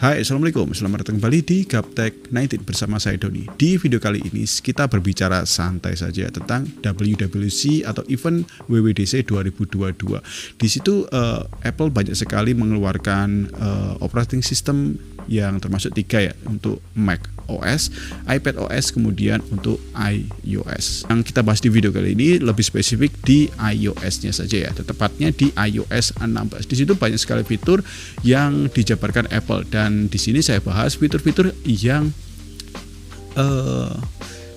Hai, Assalamualaikum, selamat datang kembali di Gaptek 19 bersama saya Doni. Di video kali ini kita berbicara santai saja tentang WWDC atau event WWDC 2022. Di situ Apple banyak sekali mengeluarkan operating system yang termasuk 3 ya, untuk Mac OS, iPad OS, kemudian untuk iOS. Yang kita bahas di video kali ini lebih spesifik di iOS-nya saja ya, tepatnya di iOS 16. Di situ banyak sekali fitur yang dijabarkan Apple, dan di sini saya bahas fitur-fitur yang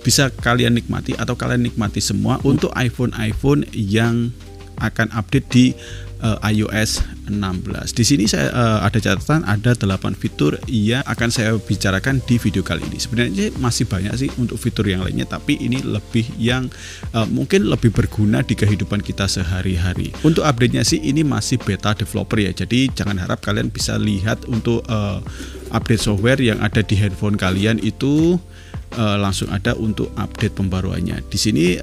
bisa kalian nikmati atau kalian nikmati semua untuk iPhone yang akan update di iOS 16. Di sini saya ada catatan, ada 8 fitur yang akan saya bicarakan di video kali ini. Sebenarnya masih banyak sih untuk fitur yang lainnya, tapi ini lebih yang mungkin lebih berguna di kehidupan kita sehari-hari. Untuk update-nya sih ini masih beta developer ya, jadi jangan harap kalian bisa lihat untuk update software yang ada di handphone kalian itu langsung ada untuk update pembaruannya. Di sini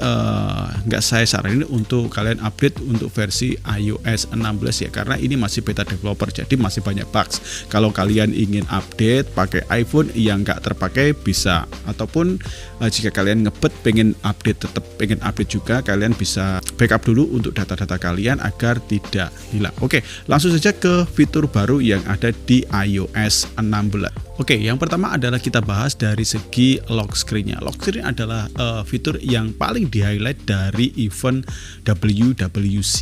nggak saya saranin untuk kalian update untuk versi iOS 16 ya, karena ini masih beta developer, jadi masih banyak bugs. Kalau kalian ingin update pakai iPhone yang nggak terpakai bisa, ataupun jika kalian ngebet pengen update juga, kalian bisa backup dulu untuk data-data kalian agar tidak hilang. Oke, langsung saja ke fitur baru yang ada di iOS 16. Oke, yang pertama adalah kita bahas dari segi lock screen-nya. Lock screen adalah fitur yang paling di-highlight dari event WWDC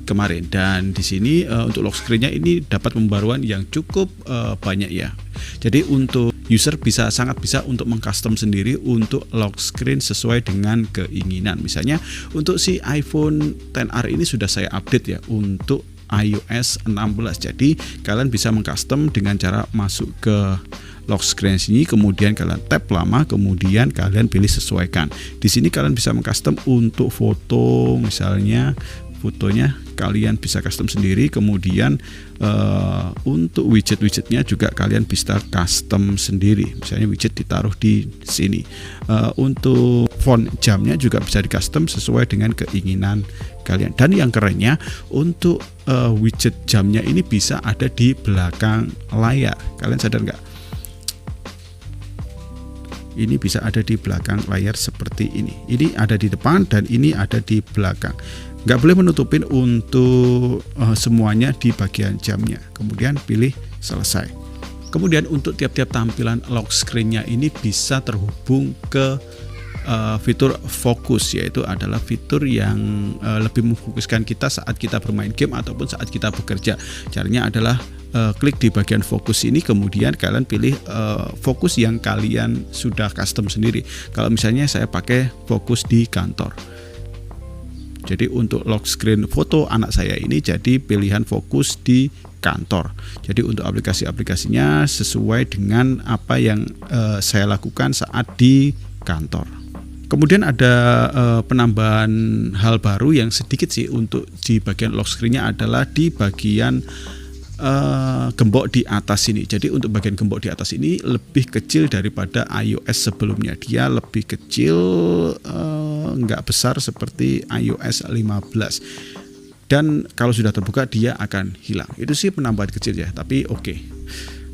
kemarin, dan di sini untuk lock screen-nya ini dapat pembaruan yang cukup banyak ya. Jadi untuk user sangat bisa untuk mengcustom sendiri untuk lock screen sesuai dengan keinginan. Misalnya untuk si iPhone XR ini sudah saya update ya untuk iOS 16. Jadi kalian bisa mengcustom dengan cara masuk ke lock screen sini, kemudian kalian tap lama, kemudian kalian pilih sesuaikan. Di sini kalian bisa mengcustom untuk foto, misalnya fotonya kalian bisa custom sendiri, kemudian untuk widget-widgetnya juga kalian bisa custom sendiri, misalnya widget ditaruh di sini. Untuk font jamnya juga bisa di custom sesuai dengan keinginan kalian. Dan yang kerennya, untuk widget jamnya ini bisa ada di belakang layar. Kalian sadar nggak? Ini bisa ada di belakang layar seperti ini. Ini ada di depan dan ini ada di belakang. Nggak boleh menutupin untuk semuanya di bagian jamnya. Kemudian pilih selesai. Kemudian untuk tiap-tiap tampilan lock screen-nya ini bisa terhubung ke fitur fokus, yaitu adalah fitur yang lebih memfokuskan kita saat kita bermain game ataupun saat kita bekerja. Caranya adalah klik di bagian fokus ini, kemudian kalian pilih fokus yang kalian sudah custom sendiri. Kalau misalnya saya pakai fokus di kantor, jadi untuk lock screen foto anak saya ini jadi pilihan fokus di kantor. Jadi untuk aplikasi-aplikasinya sesuai dengan apa yang saya lakukan saat di kantor. Kemudian ada penambahan hal baru yang sedikit sih untuk di bagian lock screen-nya adalah di bagian gembok di atas ini. Jadi untuk bagian gembok di atas ini lebih kecil daripada iOS sebelumnya. Dia lebih kecil, nggak besar seperti iOS 15. Dan kalau sudah terbuka dia akan hilang. Itu sih penambahan kecil ya, tapi oke.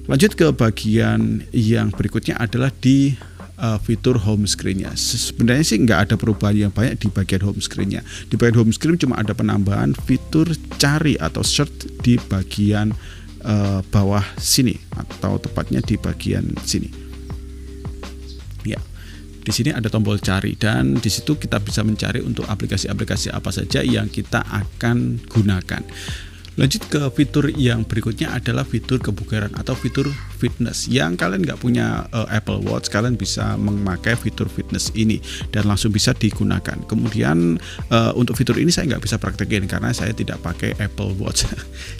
Lanjut ke bagian yang berikutnya adalah di fitur home screen-nya. Sebenarnya sih nggak ada perubahan yang banyak di bagian home screen-nya. Di bagian home screen cuma ada penambahan fitur cari atau search di bagian bawah sini, atau tepatnya di bagian sini. Ya, di sini ada tombol cari, dan di situ kita bisa mencari untuk aplikasi-aplikasi apa saja yang kita akan gunakan. Lanjut ke fitur yang berikutnya adalah fitur kebugaran atau fitur fitness. Yang kalian nggak punya Apple Watch, kalian bisa memakai fitur fitness ini dan langsung bisa digunakan. Kemudian untuk fitur ini saya nggak bisa praktekin karena saya tidak pakai Apple Watch.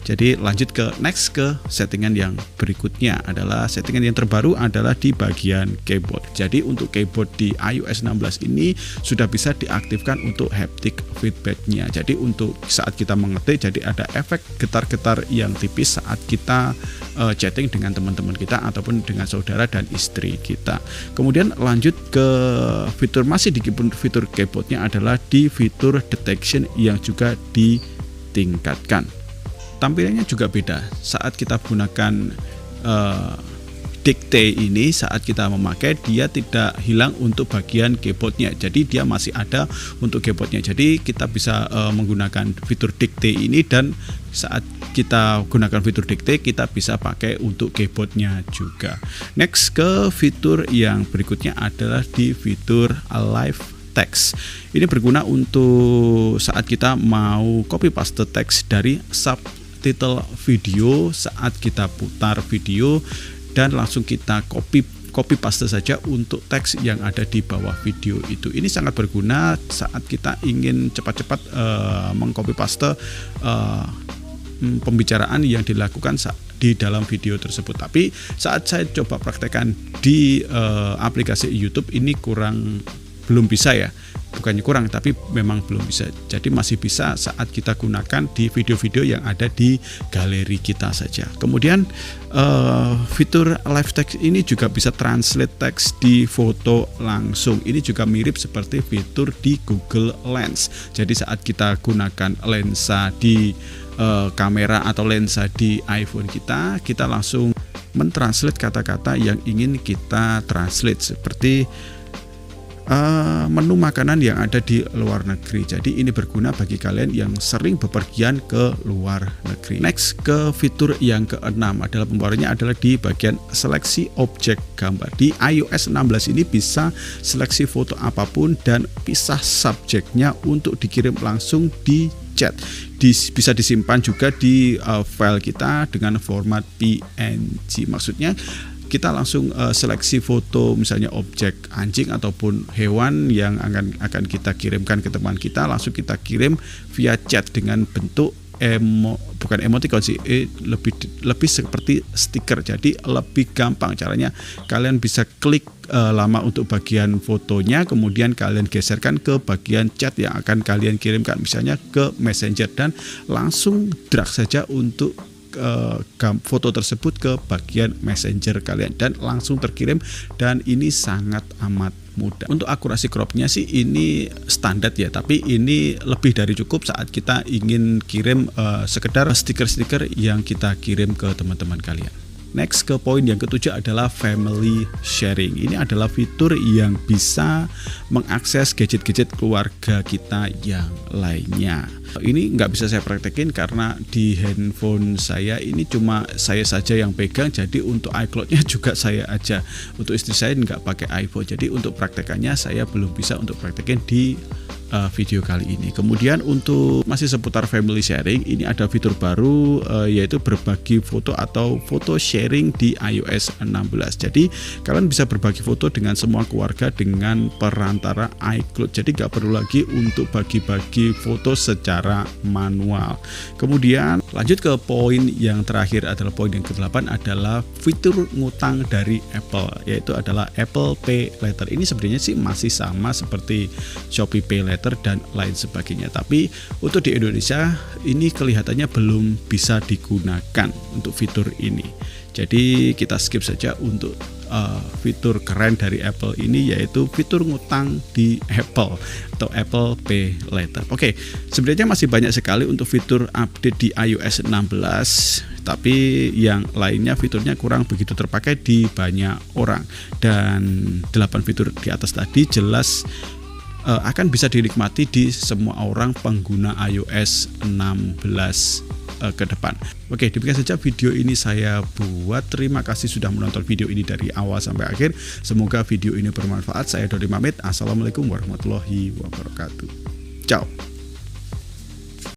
Jadi lanjut ke next, ke settingan yang berikutnya adalah settingan yang terbaru adalah di bagian keyboard. Jadi untuk keyboard di iOS 16 ini sudah bisa diaktifkan untuk haptic feedback-nya. Jadi untuk saat kita mengetik, jadi ada efek getar-getar yang tipis saat kita chatting dengan teman-teman kita ataupun dengan saudara dan istri kita. Kemudian lanjut ke fitur, masih di fitur keyboardnya adalah di fitur detection yang juga ditingkatkan. Tampilannya juga beda saat kita gunakan dikte ini saat kita memakai dia tidak hilang untuk bagian keyboardnya, jadi dia masih ada untuk keyboardnya. Jadi kita bisa menggunakan fitur dikte ini, dan saat kita gunakan fitur dikte kita bisa pakai untuk keyboardnya juga. Next, ke fitur yang berikutnya adalah di fitur live text. Ini berguna untuk saat kita mau copy paste teks dari subtitle video saat kita putar video, dan langsung kita copy paste saja untuk teks yang ada di bawah video itu. Ini sangat berguna saat kita ingin cepat-cepat mengcopy paste pembicaraan yang dilakukan di dalam video tersebut. Tapi saat saya coba praktekkan di aplikasi YouTube ini belum bisa ya, bukannya kurang tapi memang belum bisa. Jadi masih bisa saat kita gunakan di video-video yang ada di galeri kita saja. Kemudian fitur live text ini juga bisa translate teks di foto langsung. Ini juga mirip seperti fitur di Google Lens. Jadi saat kita gunakan lensa di kamera atau lensa di iPhone kita langsung mentranslate kata-kata yang ingin kita translate, seperti menu makanan yang ada di luar negeri. Jadi ini berguna bagi kalian yang sering bepergian ke luar negeri. Next, ke fitur yang keenam adalah pembaruannya adalah di bagian seleksi objek gambar. Di iOS 16 ini bisa seleksi foto apapun dan pisah subjeknya untuk dikirim langsung di chat. Bisa disimpan juga di file kita dengan format PNG. Maksudnya kita langsung seleksi foto misalnya objek anjing ataupun hewan yang akan kita kirimkan ke teman kita, langsung kita kirim via chat dengan bentuk bukan emoticon sih, lebih seperti stiker. Jadi lebih gampang caranya. Kalian bisa klik lama untuk bagian fotonya, kemudian kalian geserkan ke bagian chat yang akan kalian kirimkan, misalnya ke Messenger, dan langsung drag saja untuk foto tersebut ke bagian Messenger kalian dan langsung terkirim, dan ini sangat amat mudah. Untuk akurasi cropnya sih ini standar ya, tapi ini lebih dari cukup saat kita ingin kirim sekedar stiker-stiker yang kita kirim ke teman-teman kalian. Next, ke poin yang ketujuh adalah family sharing. Ini adalah fitur yang bisa mengakses gadget-gadget keluarga kita yang lainnya. Ini nggak bisa saya praktekin karena di handphone saya ini cuma saya saja yang pegang, jadi untuk iCloud-nya juga saya aja. Untuk istri saya nggak pakai iPhone, jadi untuk praktekannya saya belum bisa untuk praktekin di video kali ini. Kemudian untuk masih seputar family sharing, ini ada fitur baru yaitu berbagi foto atau foto sharing di iOS 16. Jadi kalian bisa berbagi foto dengan semua keluarga dengan perantara iCloud. Jadi nggak perlu lagi untuk bagi-bagi foto secara manual. Kemudian lanjut ke poin yang terakhir adalah poin yang ke-8 adalah fitur ngutang dari Apple, yaitu adalah Apple Pay Later. Ini sebenarnya sih masih sama seperti Shopee Pay Later dan lain sebagainya, tapi untuk di Indonesia ini kelihatannya belum bisa digunakan untuk fitur ini. Jadi kita skip saja untuk fitur keren dari Apple ini, yaitu fitur ngutang di Apple atau Apple Pay Later. Oke, sebenarnya masih banyak sekali untuk fitur update di iOS 16, tapi yang lainnya fiturnya kurang begitu terpakai di banyak orang, dan 8 fitur di atas tadi jelas akan bisa dinikmati di semua orang pengguna iOS 16 ke depan. Oke, demikian saja video ini saya buat. Terima kasih sudah menonton video ini dari awal sampai akhir. Semoga video ini bermanfaat. Saya Dodi pamit. Assalamualaikum warahmatullahi wabarakatuh. Ciao.